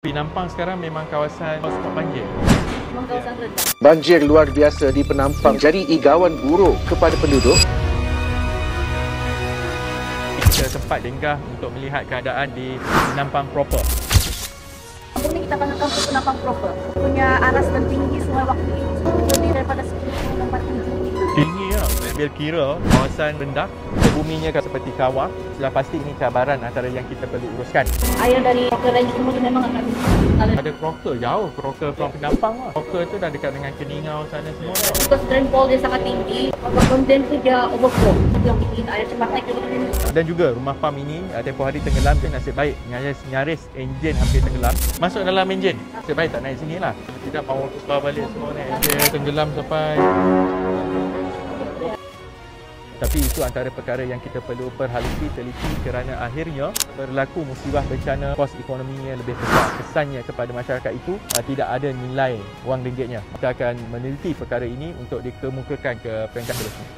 Penampang sekarang memang kawasan spot banjir. Memang kawasan rendah. Banjir luar biasa di Penampang jadi igawan buruk kepada penduduk. Kita sempat denggah untuk melihat keadaan di Penampang proper. Kampung ni kita panggil kampung Penampang proper. Punya aras dan tinggi sungai waktu itu lebih daripada 10,47 meter. Tinggi lah. Bila kira kawasan rendah, buminya seperti kawah. Sudah pasti ini cabaran antara yang kita perlu uruskan. Air dari Crocker Range semua tu memang akan Ada Crocker jauh, Crocker from Penampang lah. Crocker tu dah dekat dengan Keningau sana semua. because rainfall dia sangat tinggi. Kalau kondens tu dia overflow. Yang bikin air cepat naik ke sini. Dan juga rumah farm ini tempoh hari tenggelam, dan nasib baik nyaris enjin hampir tenggelam. Masuk dalam enjin. Nasib baik tak naik sini lah. Tidak mahu tukar balik semua naik enjin. Tenggelam sampai. Tapi itu antara perkara yang kita perlu perhalusi teliti kerana akhirnya berlaku musibah bencana, kos ekonominya lebih besar. Kesannya kepada masyarakat itu tidak ada nilai wang ringgitnya. Kita akan meneliti perkara ini untuk dikemukakan ke peringkat berikutnya.